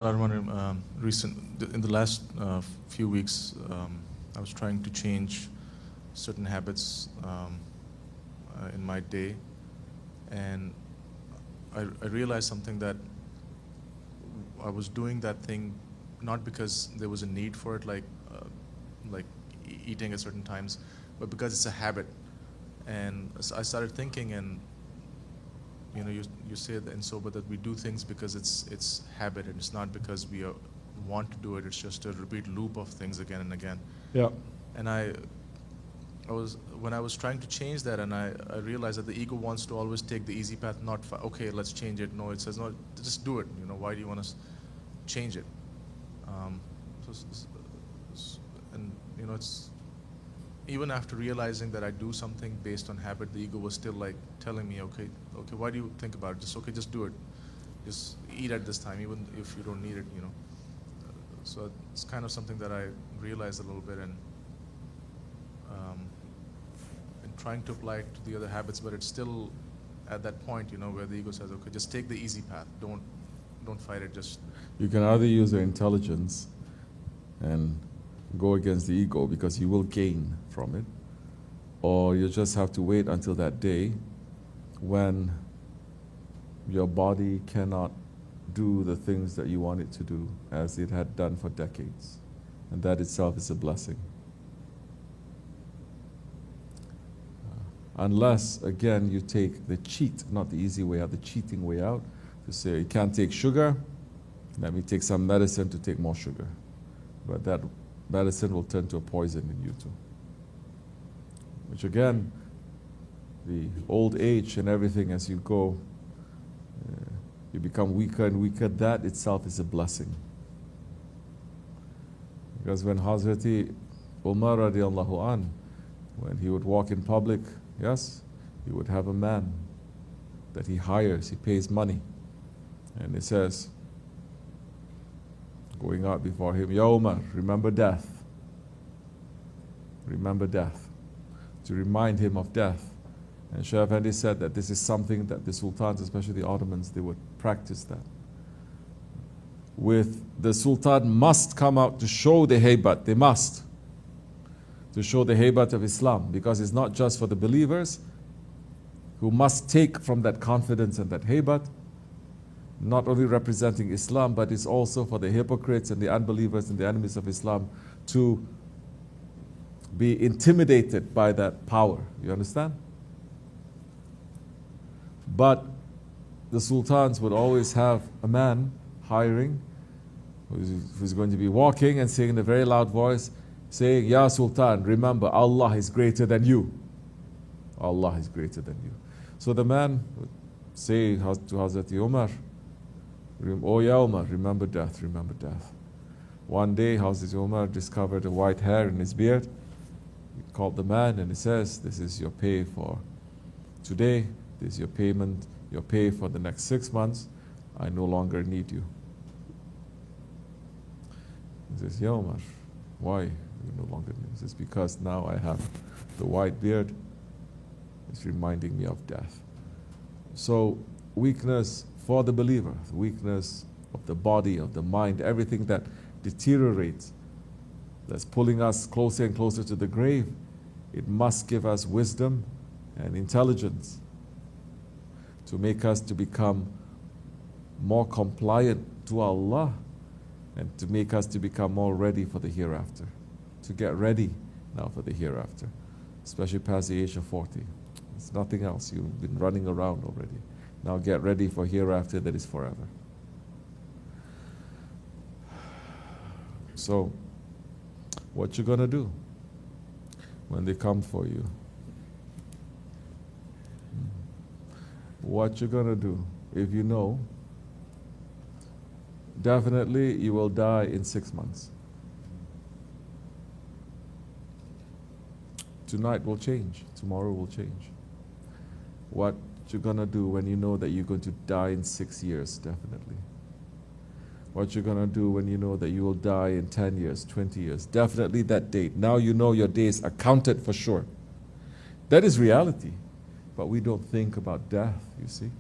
In the last few weeks, I was trying to change certain habits in my day, and I realized something, that I was doing that thing not because there was a need for it, like eating at certain times, but because it's a habit. And so I started thinking, and you say that in sober that we do things because it's habit, and it's not because we want to do it. It's just a repeat loop of things again and again. Yeah. And when I was trying to change that, and I realized that the ego wants to always take the easy path, not okay, let's change it. No, it says no, just do it. Why do you want to change it? It's even after realizing that I do something based on habit, the ego was still like telling me, okay, why do you think about it? Just do it. Just eat at this time, even if you don't need it. So it's kind of something that I realized a little bit, and trying to apply it to the other habits, but it's still at that point, where the ego says, okay, just take the easy path. Don't fight it. Just You can either use your intelligence and go against the ego because you will gain from it, or you just have to wait until that day when your body cannot do the things that you want it to do as it had done for decades. And that itself is a blessing. Unless, again, you take the cheat, not the easy way out, the cheating way out, to say, you can't take sugar, let me take some medicine to take more sugar. But that medicine will turn to a poison in you too. Which again, the old age and everything, as you go, you become weaker and weaker, that itself is a blessing. Because when Hazrati Umar radiallahu an, when he would walk in public, yes, he would have a man that he hires, he pays money. And it says, going out before him, Ya Umar, remember death. Remember death. To remind him of death. And Shaykh Effendi said that this is something that the sultans, especially the Ottomans, they would practice that. The sultan must come out to show the haybat, they must. To show the haybat of Islam, because it's not just for the believers who must take from that confidence and that haybat, not only representing Islam, but it's also for the hypocrites and the unbelievers and the enemies of Islam to be intimidated by that power. You understand? But the sultans would always have a man hiring who's going to be walking and saying in a very loud voice, saying, Ya Sultan, remember, Allah is greater than you. Allah is greater than you. So the man would say to Hazrati Umar, Oh Ya Umar, remember death, remember death. One day Hazrati Umar discovered a white hair in his beard. He called the man and he says, this is your pay for today, this is your payment, your pay for the next 6 months. I no longer need you. He says, Ya Umar, why you no longer need? He says, because now I have the white beard. It's reminding me of death. So weakness for the believer, the weakness of the body, of the mind, everything that deteriorates, that's pulling us closer and closer to the grave, it must give us wisdom and intelligence to make us to become more compliant to Allah, and to make us to become more ready for the hereafter, to get ready now for the hereafter, especially past the age of 40. It's nothing else. You've been running around already. Now get ready for hereafter that is forever. So, what you gonna do when they come for you? What you gonna do if you know definitely you will die in 6 months? Tonight will change, tomorrow will change. What you're gonna do when you know that you're going to die in 6 years, definitely. What you're gonna do when you know that you will die in 10 years, 20 years, definitely that date. Now you know your days are counted for sure. That is reality. But we don't think about death, you see.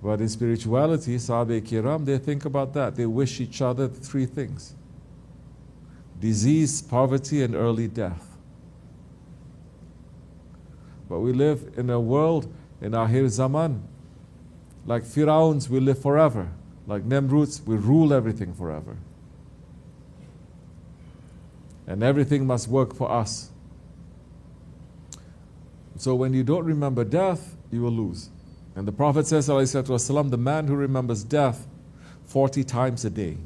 But in spirituality, Sahabe Kiram, they think about that. They wish each other three things: disease, poverty, and early death. But we live in a world, in Akhir Zaman, like Fir'auns, we live forever. Like Nemruds, we rule everything forever. And everything must work for us. So when you don't remember death, you will lose. And the Prophet says, ﷺ, the man who remembers death 40 times a day,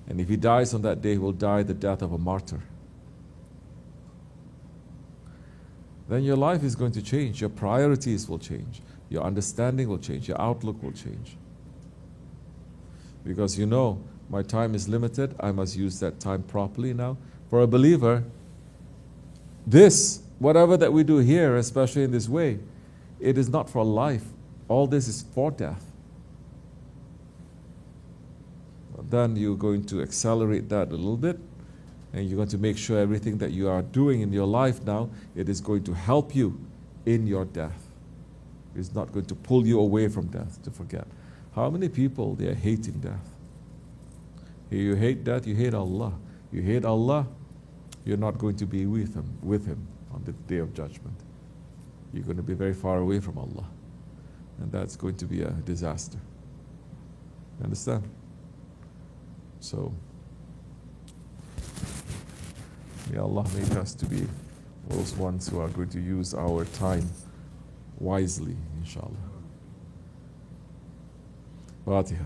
and if he dies on that day, he will die the death of a martyr. Then your life is going to change. Your priorities will change. Your understanding will change. Your outlook will change. Because you know, my time is limited. I must use that time properly now. For a believer, this, whatever that we do here, especially in this way, it is not for life. All this is for death. Then you're going to accelerate that a little bit, and you're going to make sure everything that you are doing in your life now, it is going to help you in your death. It's not going to pull you away from death, to forget. How many people, they are hating death? You hate death, you hate Allah. You hate Allah, you're not going to be with him on the day of judgment. You're going to be very far away from Allah. And that's going to be a disaster. Understand? So, may Allah make us to be those ones who are going to use our time wisely, inshallah. Fatiha.